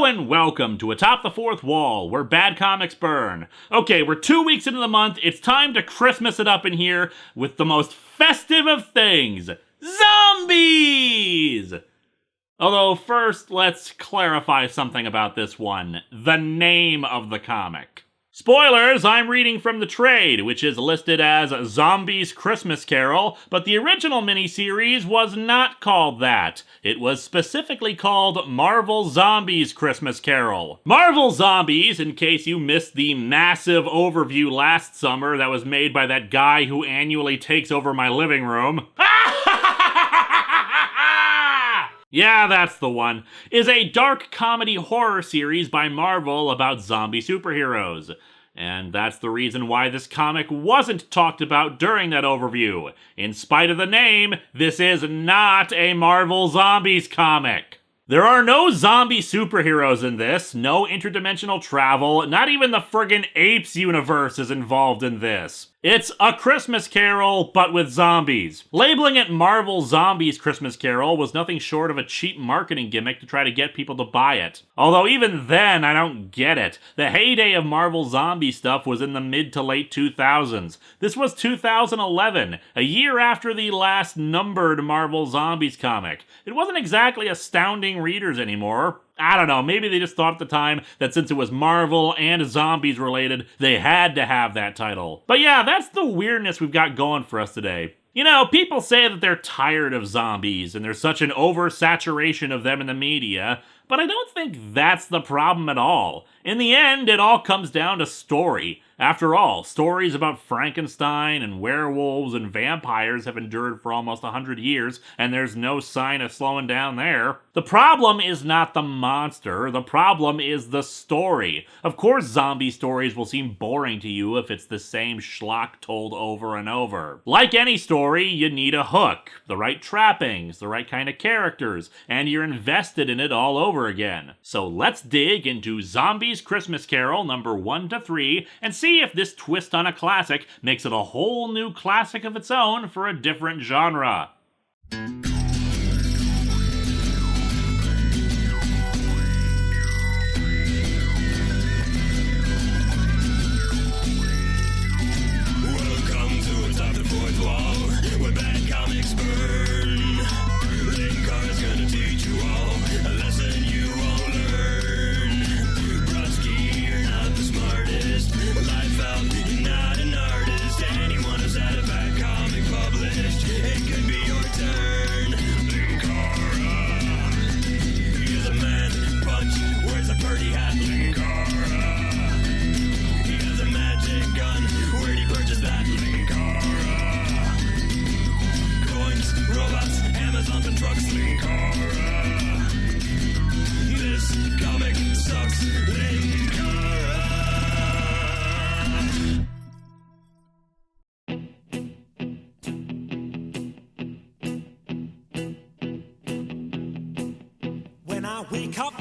and welcome to Atop the Fourth Wall, where bad comics burn. Okay, we're 2 weeks into the month. It's time to Christmas it up in here with the most festive of things, zombies! Although first, let's clarify something about this one. The name of the comic. Spoilers, I'm reading from the trade, which is listed as Zombies Christmas Carol, but the original miniseries was not called that. It was specifically called Marvel Zombies Christmas Carol. Marvel Zombies, in case you missed the massive overview last summer that was made by that guy who annually takes over my living room. Yeah, that's the one, is a dark comedy horror series by Marvel about zombie superheroes. And that's the reason why this comic wasn't talked about during that overview. In spite of the name, this is not a Marvel Zombies comic. There are no zombie superheroes in this, no interdimensional travel, not even the friggin' Apes universe is involved in this. It's A Christmas Carol, but with zombies. Labeling it Marvel Zombies Christmas Carol was nothing short of a cheap marketing gimmick to try to get people to buy it. Although even then, I don't get it. The heyday of Marvel zombie stuff was in the mid to late 2000s. This was 2011, a year after the last numbered Marvel Zombies comic. It wasn't exactly astounding readers anymore. I don't know, maybe they just thought at the time that since it was Marvel and zombies related, they had to have that title. But yeah, that's the weirdness we've got going for us today. You know, people say that they're tired of zombies and there's such an oversaturation of them in the media, but I don't think that's the problem at all. In the end, it all comes down to story. After all, stories about Frankenstein and werewolves and vampires have endured for almost 100 years, and there's no sign of slowing down there. The problem is not the monster, the problem is the story. Of course zombie stories will seem boring to you if it's the same schlock told over and over. Like any story, you need a hook, the right trappings, the right kind of characters, and you're invested in it all over again. So let's dig into Zombies Christmas Carol number 1 to 3 and see if this twist on a classic makes it a whole new classic of its own for a different genre. Welcome to Atop the Fourth Wall, where bad comics burn. Linkara's gonna teach you all a lesson you won't learn. Brodsky, you're not the smartest. Life out, you're not an artist. Anyone who's had a bad comic published, it could be your turn. Linkara, he's a man punch, wears a birdie hat. Linkara, he has a magic gun. Where'd he purchase that? Linkara, coins, robots, Amazon and trucks. Linkara, this comic sucks. Linkara. When I wake up,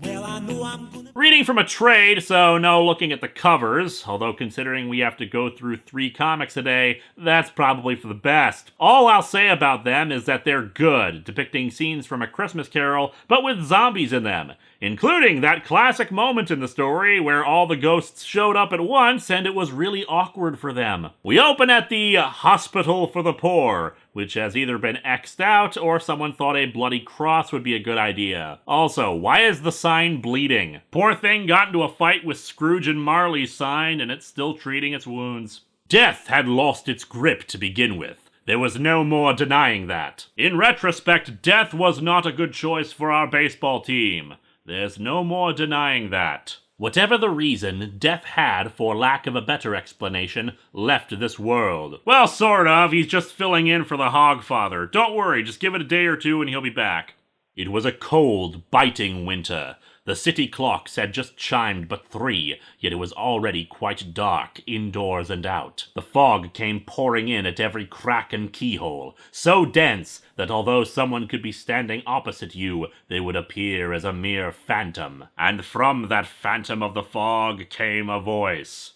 well, I know I'm gonna... Reading from a trade, so no looking at the covers, although considering we have to go through 3 comics a day, that's probably for the best. All I'll say about them is that they're good, depicting scenes from A Christmas Carol, but with zombies in them, including that classic moment in the story where all the ghosts showed up at once and it was really awkward for them. We open at the Hospital for the Poor, which has either been X'd out or someone thought a bloody cross would be a good idea. Also, why is the sign bleeding? Poor thing got into a fight with Scrooge and Marley's sign and it's still treating its wounds. Death had lost its grip to begin with. There was no more denying that. In retrospect, death was not a good choice for our baseball team. There's no more denying that. Whatever the reason, Death had, for lack of a better explanation, left this world. Well, sort of. He's just filling in for the Hogfather. Don't worry, just give it a day or two and he'll be back. It was a cold, biting winter. The city clocks had just chimed but 3, yet it was already quite dark, indoors and out. The fog came pouring in at every crack and keyhole, so dense that although someone could be standing opposite you, they would appear as a mere phantom. And from that phantom of the fog came a voice.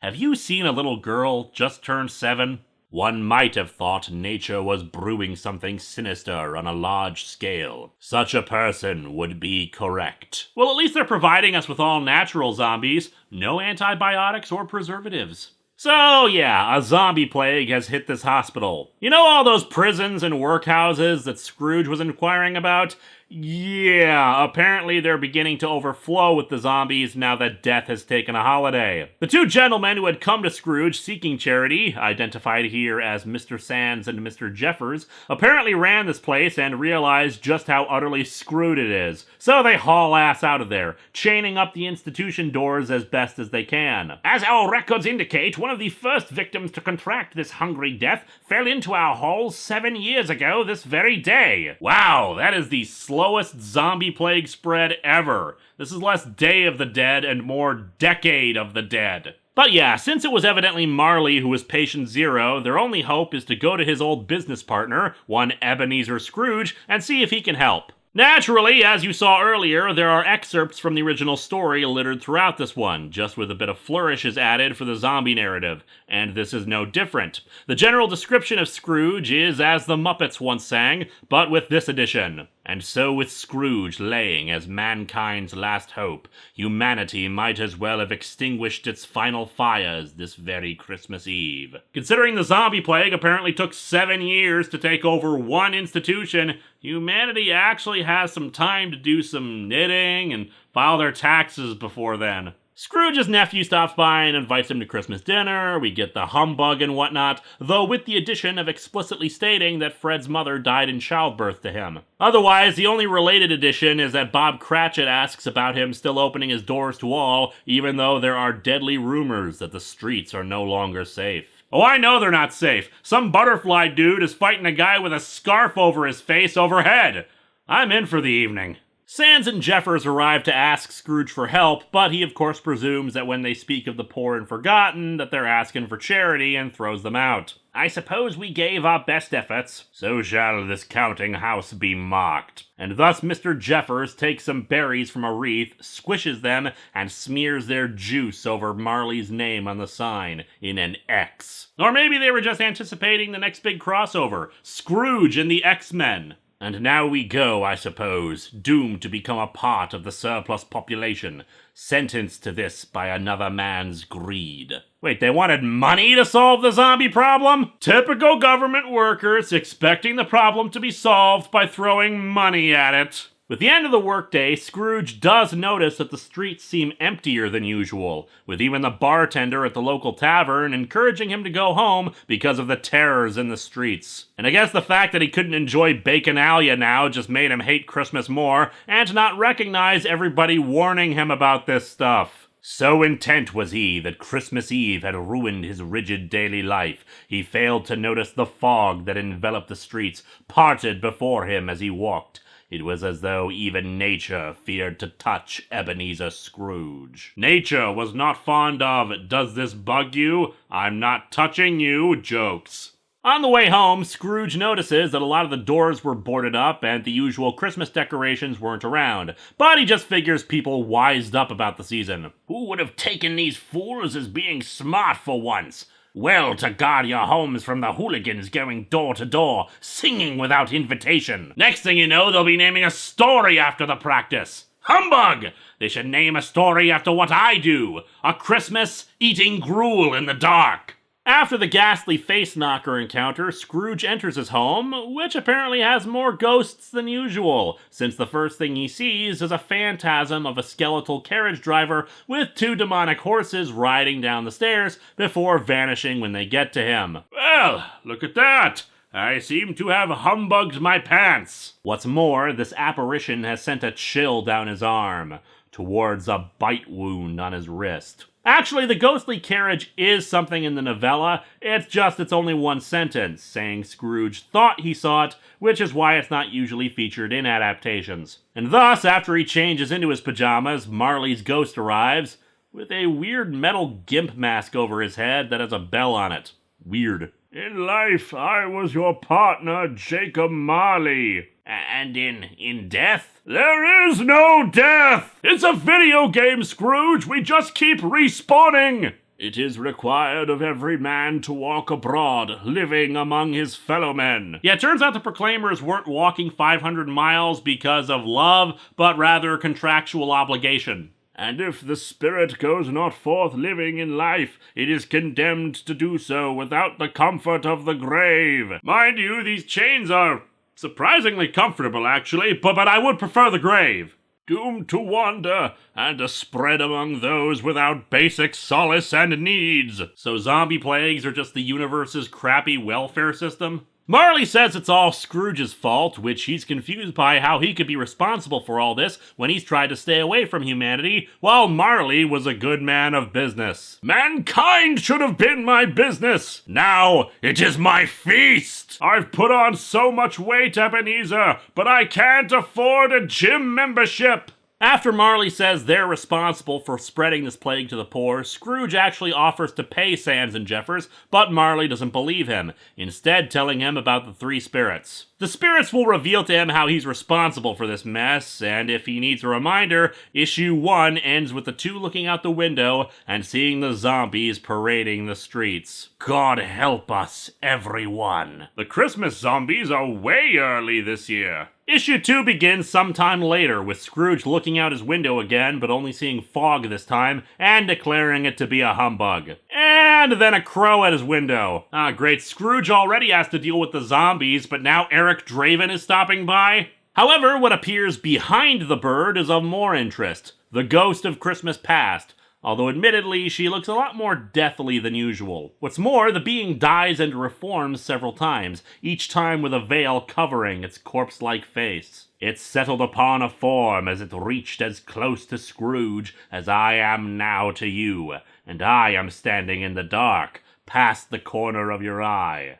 Have you seen a little girl just turned 7? One might have thought nature was brewing something sinister on a large scale. Such a person would be correct. Well, at least they're providing us with all natural zombies, no antibiotics or preservatives. So yeah, a zombie plague has hit this hospital. You know all those prisons and workhouses that Scrooge was inquiring about? Yeah, apparently they're beginning to overflow with the zombies now that death has taken a holiday. The two gentlemen who had come to Scrooge seeking charity, identified here as Mr. Sands and Mr. Jeffers, apparently ran this place and realized just how utterly screwed it is. So they haul ass out of there, chaining up the institution doors as best as they can. As our records indicate, one of the first victims to contract this hungry death fell into our halls 7 years ago this very day. Wow, that is the slowest zombie plague spread ever. This is less Day of the Dead and more Decade of the Dead. But yeah, since it was evidently Marley who was patient zero, their only hope is to go to his old business partner, one Ebenezer Scrooge, and see if he can help. Naturally, as you saw earlier, there are excerpts from the original story littered throughout this one, just with a bit of flourishes added for the zombie narrative, and this is no different. The general description of Scrooge is as the Muppets once sang, but with this addition. And so with Scrooge laying as mankind's last hope, humanity might as well have extinguished its final fires this very Christmas Eve. Considering the zombie plague apparently took 7 years to take over one institution, humanity actually has some time to do some knitting and file their taxes before then. Scrooge's nephew stops by and invites him to Christmas dinner. We get the humbug and whatnot, though with the addition of explicitly stating that Fred's mother died in childbirth to him. Otherwise, the only related addition is that Bob Cratchit asks about him still opening his doors to all, even though there are deadly rumors that the streets are no longer safe. Oh, I know they're not safe. Some butterfly dude is fighting a guy with a scarf over his face overhead. I'm in for the evening. Sands and Jeffers arrive to ask Scrooge for help, but he of course presumes that when they speak of the poor and forgotten, that they're asking for charity and throws them out. I suppose we gave our best efforts, so shall this counting house be marked. And thus Mr. Jeffers takes some berries from a wreath, squishes them, and smears their juice over Marley's name on the sign in an X. Or maybe they were just anticipating the next big crossover, Scrooge and the X-Men. And now we go, I suppose, doomed to become a part of the surplus population, sentenced to this by another man's greed. Wait, they wanted money to solve the zombie problem? Typical government workers expecting the problem to be solved by throwing money at it. With the end of the workday, Scrooge does notice that the streets seem emptier than usual, with even the bartender at the local tavern encouraging him to go home because of the terrors in the streets. And I guess the fact that he couldn't enjoy Baconalia now just made him hate Christmas more, and not recognize everybody warning him about this stuff. So intent was he that Christmas Eve had ruined his rigid daily life, he failed to notice the fog that enveloped the streets parted before him as he walked. It was as though even nature feared to touch Ebenezer Scrooge. Nature was not fond of "does this bug you? I'm not touching you" jokes. On the way home, Scrooge notices that a lot of the doors were boarded up and the usual Christmas decorations weren't around, but he just figures people wised up about the season. Who would have taken these fools as being smart for once? Well, to guard your homes from the hooligans going door to door, singing without invitation. Next thing you know, they'll be naming a story after the practice. Humbug! They should name a story after what I do. A Christmas eating gruel in the dark. After the ghastly face knocker encounter, Scrooge enters his home, which apparently has more ghosts than usual, since the first thing he sees is a phantasm of a skeletal carriage driver with 2 demonic horses riding down the stairs before vanishing when they get to him. Well, look at that! I seem to have humbugged my pants. What's more, this apparition has sent a chill down his arm, towards a bite wound on his wrist. Actually, the ghostly carriage is something in the novella, it's only one sentence, saying Scrooge thought he saw it, which is why it's not usually featured in adaptations. And thus, after he changes into his pajamas, Marley's ghost arrives, with a weird metal gimp mask over his head that has a bell on it. Weird. In life, I was your partner, Jacob Marley. And in death? There is no death! It's a video game, Scrooge! We just keep respawning! "It is required of every man to walk abroad, living among his fellow men." Yeah, it turns out the Proclaimers weren't walking 500 miles because of love, but rather contractual obligation. "And if the spirit goes not forth living in life, it is condemned to do so without the comfort of the grave." Mind you, these chains are surprisingly comfortable, actually, but I would prefer the grave. "Doomed to wander, and to spread among those without basic solace and needs." So zombie plagues are just the universe's crappy welfare system? Marley says it's all Scrooge's fault, which he's confused by how he could be responsible for all this when he's tried to stay away from humanity, while Marley was a good man of business. "Mankind should have been my business. Now it is my feast. I've put on so much weight, Ebenezer, but I can't afford a gym membership." After Marley says they're responsible for spreading this plague to the poor, Scrooge actually offers to pay Sands and Jeffers, but Marley doesn't believe him, instead telling him about the three spirits. The spirits will reveal to him how he's responsible for this mess, and if he needs a reminder, issue 1 ends with the two looking out the window and seeing the zombies parading the streets. God help us, everyone. The Christmas zombies are way early this year. Issue 2 begins sometime later, with Scrooge looking out his window again, but only seeing fog this time, and declaring it to be a humbug. And then a crow at his window. Ah, great, Scrooge already has to deal with the zombies, but now Eric Draven is stopping by? However, what appears behind the bird is of more interest. The ghost of Christmas past. Although admittedly, she looks a lot more deathly than usual. What's more, the being dies and reforms several times, each time with a veil covering its corpse-like face. It settled upon a form as it reached as close to Scrooge as I am now to you, and I am standing in the dark, past the corner of your eye.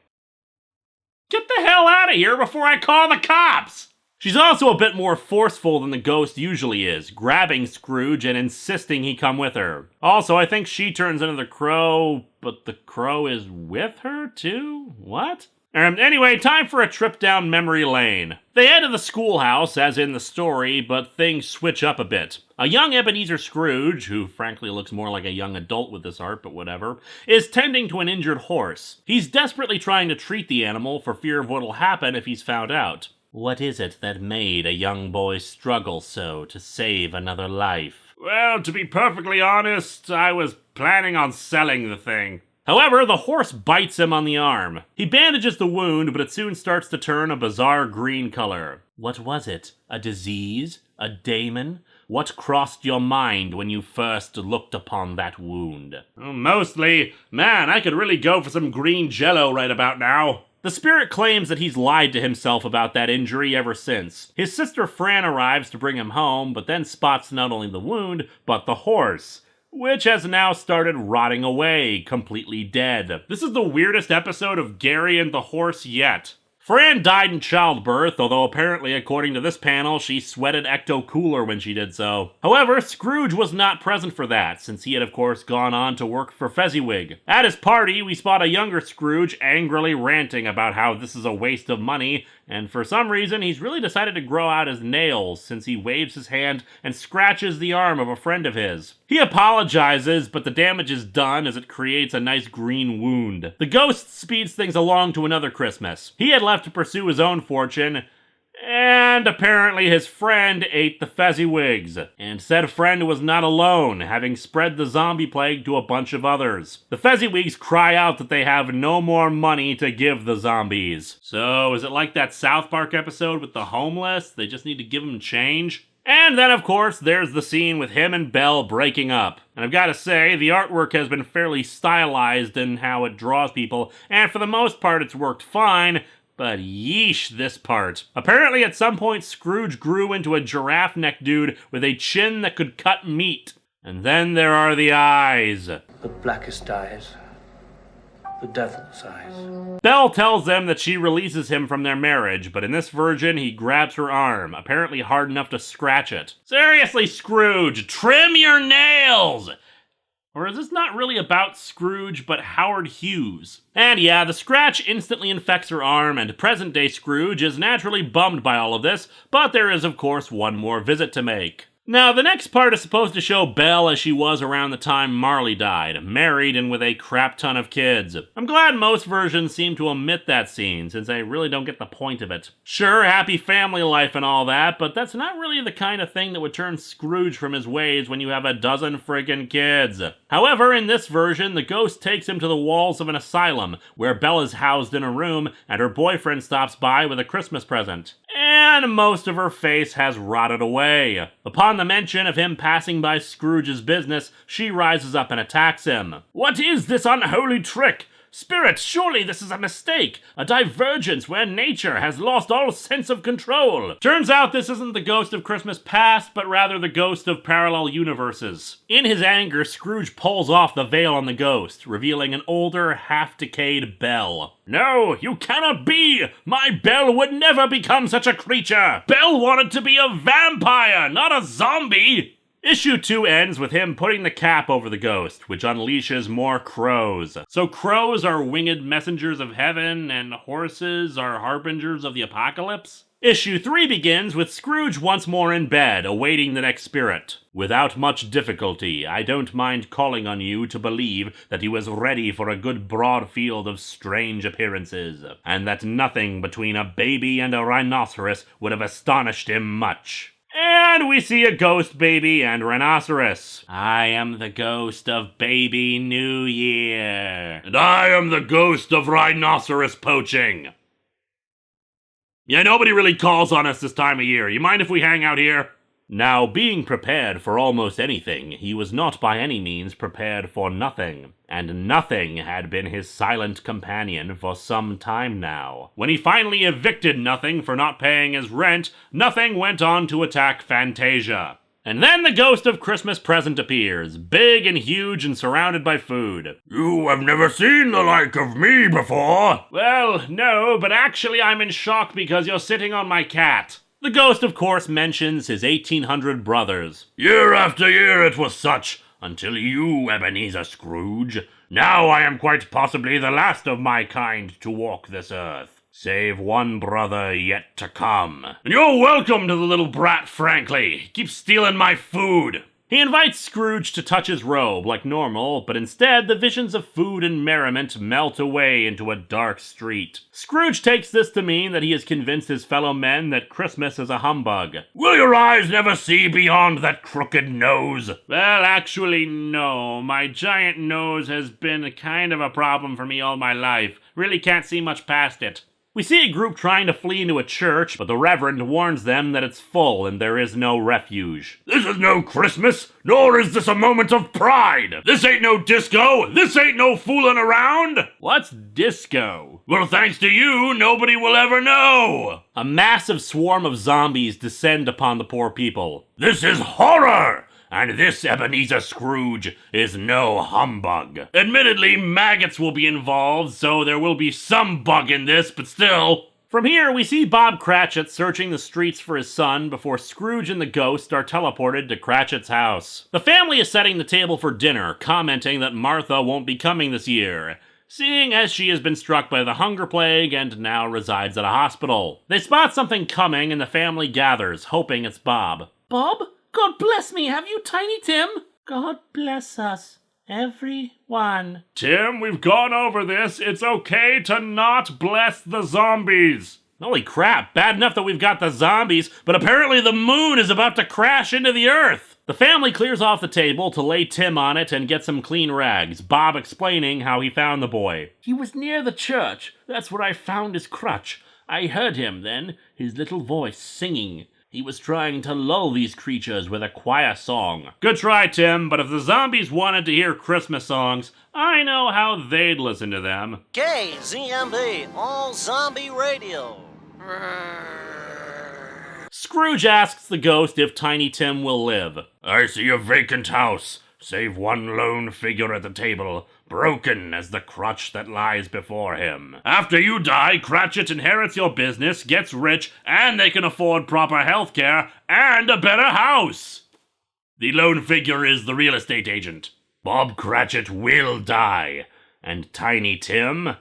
Get the hell out of here before I call the cops! She's also a bit more forceful than the ghost usually is, grabbing Scrooge and insisting he come with her. Also, I think she turns into the crow, but the crow is with her too? What? Anyway, time for a trip down memory lane. They head to the schoolhouse, as in the story, but things switch up a bit. A young Ebenezer Scrooge, who frankly looks more like a young adult with this art, but whatever, is tending to an injured horse. He's desperately trying to treat the animal for fear of what'll happen if he's found out. What is it that made a young boy struggle so to save another life? Well, to be perfectly honest, I was planning on selling the thing. However, the horse bites him on the arm. He bandages the wound, but it soon starts to turn a bizarre green color. What was it? A disease? A daemon? What crossed your mind when you first looked upon that wound? Mostly, man, I could really go for some green jello right about now. The spirit claims that he's lied to himself about that injury ever since. His sister Fran arrives to bring him home, but then spots not only the wound, but the horse, which has now started rotting away, completely dead. This is the weirdest episode of Gary and the Horse yet. Fran died in childbirth, although apparently, according to this panel, she sweated ecto-cooler when she did so. However, Scrooge was not present for that, since he had of course gone on to work for Fezziwig. At his party, we spot a younger Scrooge angrily ranting about how this is a waste of money, and for some reason, he's really decided to grow out his nails, since he waves his hand and scratches the arm of a friend of his. He apologizes, but the damage is done as it creates a nice green wound. The ghost speeds things along to another Christmas. He had left to pursue his own fortune, and apparently his friend ate the Fezziwigs. And said friend was not alone, having spread the zombie plague to a bunch of others. The Fezziwigs cry out that they have no more money to give the zombies. So, is it like that South Park episode with the homeless? They just need to give them change? And then, of course, there's the scene with him and Belle breaking up. And I've got to say, the artwork has been fairly stylized in how it draws people, and for the most part it's worked fine, but yeesh, this part. Apparently at some point Scrooge grew into a giraffe-neck dude with a chin that could cut meat. And then there are the eyes. The blackest eyes. The devil's eyes. Belle tells them that she releases him from their marriage, but in this version, he grabs her arm, apparently hard enough to scratch it. Seriously, Scrooge, trim your nails! Or is this not really about Scrooge, but Howard Hughes? And yeah, the scratch instantly infects her arm, and present-day Scrooge is naturally bummed by all of this, but there is, of course, one more visit to make. Now, the next part is supposed to show Belle as she was around the time Marley died, married and with a crap ton of kids. I'm glad most versions seem to omit that scene, since I really don't get the point of it. Sure, happy family life and all that, but that's not really the kind of thing that would turn Scrooge from his ways when you have a dozen friggin' kids. However, in this version, the ghost takes him to the walls of an asylum, where Belle is housed in a room, and her boyfriend stops by with a Christmas present. And most of her face has rotted away. Upon the mention of him passing by Scrooge's business, she rises up and attacks him. "What is this unholy trick? Spirit, surely this is a mistake, a divergence where nature has lost all sense of control." Turns out this isn't the ghost of Christmas past, but rather the ghost of parallel universes. In his anger, Scrooge pulls off the veil on the ghost, revealing an older, half-decayed Belle. "No, you cannot be! My Belle would never become such a creature! Belle wanted to be a vampire, not a zombie!" Issue 2 ends with him putting the cap over the ghost, which unleashes more crows. So crows are winged messengers of heaven, and horses are harbingers of the apocalypse? Issue 3 begins with Scrooge once more in bed, awaiting the next spirit. "Without much difficulty, I don't mind calling on you to believe that he was ready for a good broad field of strange appearances, and that nothing between a baby and a rhinoceros would have astonished him much." And we see a ghost baby and rhinoceros. "I am the ghost of Baby New Year." "And I am the ghost of rhinoceros poaching." Yeah, nobody really calls on us this time of year. You mind if we hang out here? Now, being prepared for almost anything, he was not by any means prepared for nothing. And nothing had been his silent companion for some time now. When he finally evicted Nothing for not paying his rent, Nothing went on to attack Fantasia. And then the ghost of Christmas Present appears, big and huge and surrounded by food. "You have never seen the like of me before." "Well, no, but actually I'm in shock because you're sitting on my cat." The ghost, of course, mentions his 1800 brothers. "Year after year it was such, until you, Ebenezer Scrooge. Now I am quite possibly the last of my kind to walk this earth, save one brother yet to come. And you're welcome to the little brat, frankly. Keep stealing my food." He invites Scrooge to touch his robe like normal, but instead the visions of food and merriment melt away into a dark street. Scrooge takes this to mean that he has convinced his fellow men that Christmas is a humbug. "Will your eyes never see beyond that crooked nose?" "Well, actually, no. My giant nose has been kind of a problem for me all my life. Really can't see much past it." We see a group trying to flee into a church, but the Reverend warns them that it's full and there is no refuge. "This is no Christmas, nor is this a moment of pride. This ain't no disco. This ain't no fooling around." "What's disco?" "Well, thanks to you, nobody will ever know." A massive swarm of zombies descend upon the poor people. "This is horror! And this, Ebenezer Scrooge, is no humbug. Admittedly, maggots will be involved, so there will be some bug in this, but still." From here, we see Bob Cratchit searching the streets for his son before Scrooge and the ghost are teleported to Cratchit's house. The family is setting the table for dinner, commenting that Martha won't be coming this year, seeing as she has been struck by the hunger plague and now resides at a hospital. They spot something coming and the family gathers, hoping it's Bob. "Bob? God bless me, have you Tiny Tim?" "God bless us, everyone." "Tim, we've gone over this. It's okay to not bless the zombies." Holy crap, bad enough that we've got the zombies, but apparently the moon is about to crash into the earth. The family clears off the table to lay Tim on it and get some clean rags, Bob explaining how he found the boy. "He was near the church. That's where I found his crutch. I heard him then, his little voice singing. He was trying to lull these creatures with a choir song." Good try, Tim, but if the zombies wanted to hear Christmas songs, I know how they'd listen to them. KZMB, all zombie radio. Scrooge asks the ghost if Tiny Tim will live. "I see a vacant house, save one lone figure at the table, broken as the crutch that lies before him. After you die, Cratchit inherits your business, gets rich, and they can afford proper health care and a better house." The lone figure is the real estate agent. Bob Cratchit will die. And Tiny Tim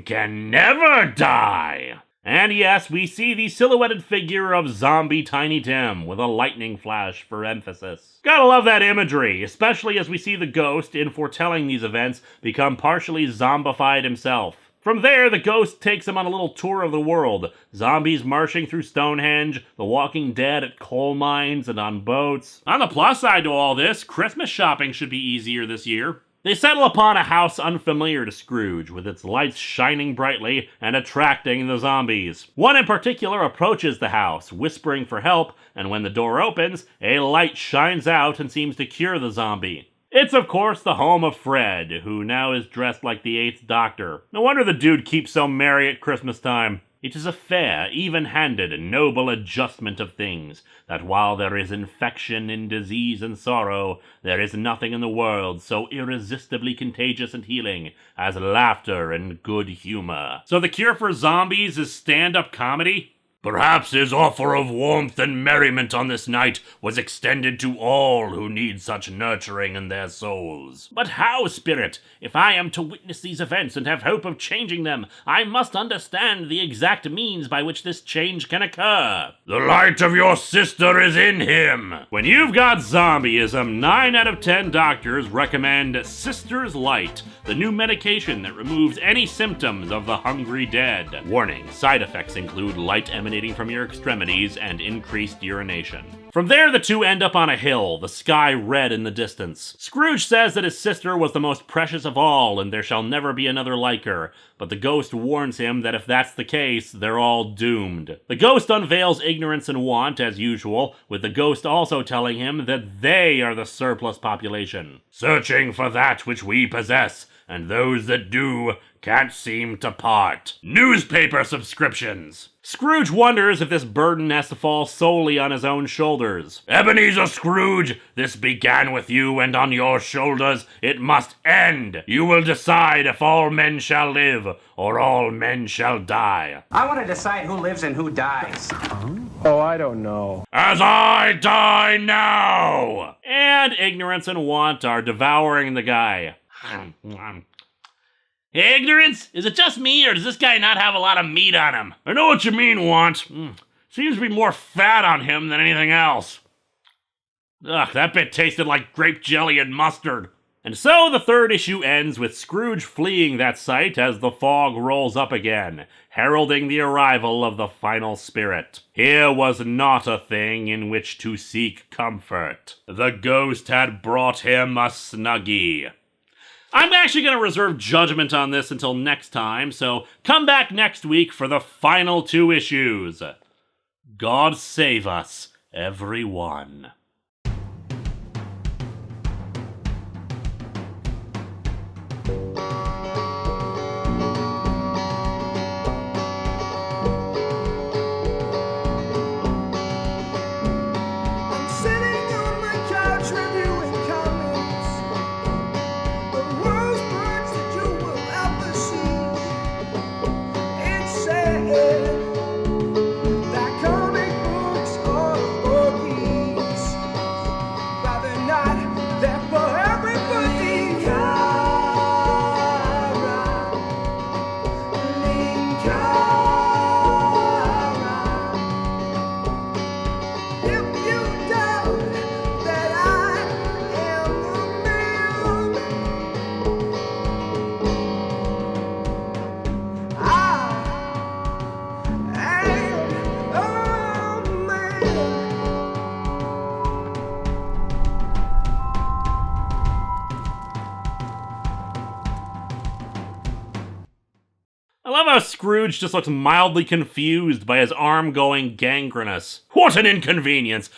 can never die. And yes, we see the silhouetted figure of zombie Tiny Tim with a lightning flash for emphasis. Gotta love that imagery, especially as we see the ghost, in foretelling these events, become partially zombified himself. From there, the ghost takes him on a little tour of the world. Zombies marching through Stonehenge, the Walking Dead at coal mines and on boats. On the plus side to all this, Christmas shopping should be easier this year. They settle upon a house unfamiliar to Scrooge, with its lights shining brightly and attracting the zombies. One in particular approaches the house, whispering for help, and when the door opens, a light shines out and seems to cure the zombie. It's, of course, the home of Fred, who now is dressed like the 8th Doctor. No wonder the dude keeps so merry at Christmas time. It is a fair, even-handed, and noble adjustment of things, that while there is infection and disease and sorrow, there is nothing in the world so irresistibly contagious and healing as laughter and good humor. So the cure for zombies is stand-up comedy? Perhaps his offer of warmth and merriment on this night was extended to all who need such nurturing in their souls. But how, Spirit? If I am to witness these events and have hope of changing them, I must understand the exact means by which this change can occur. The light of your sister is in him. When you've got zombieism, 9 out of 10 doctors recommend Sister's Light, the new medication that removes any symptoms of the hungry dead. Warning, side effects include light emanating from your extremities and increased urination. From there, the two end up on a hill, the sky red in the distance. Scrooge says that his sister was the most precious of all, and there shall never be another like her, but the ghost warns him that if that's the case, they're all doomed. The ghost unveils ignorance and want, as usual, with the ghost also telling him that they are the surplus population, searching for that which we possess, and those that do can't seem to part. Newspaper subscriptions! Scrooge wonders if this burden has to fall solely on his own shoulders. Ebenezer Scrooge, this began with you, and on your shoulders it must end. You will decide if all men shall live, or all men shall die. I want to decide who lives and who dies. Oh, I don't know. As I die now! And ignorance and want are devouring the guy. Ignorance? Is it just me, or does this guy not have a lot of meat on him? I know what you mean, Want. Seems to be more fat on him than anything else. Ugh, that bit tasted like grape jelly and mustard. And so the third issue ends with Scrooge fleeing that site as the fog rolls up again, heralding the arrival of the final spirit. Here was not a thing in which to seek comfort. The ghost had brought him a Snuggie. I'm actually going to reserve judgment on this until next time, so come back next week for the final 2 issues. God save us, everyone. I'm sitting on my couch reviewing comics. The worst words that you will ever see. It's sad that comic books are for geeks. Rather not, they're for everybody. Linkara. If you doubt that I am the man, I am a man. I love how Scrooge just looks mildly confused by his arm going gangrenous. What an inconvenience!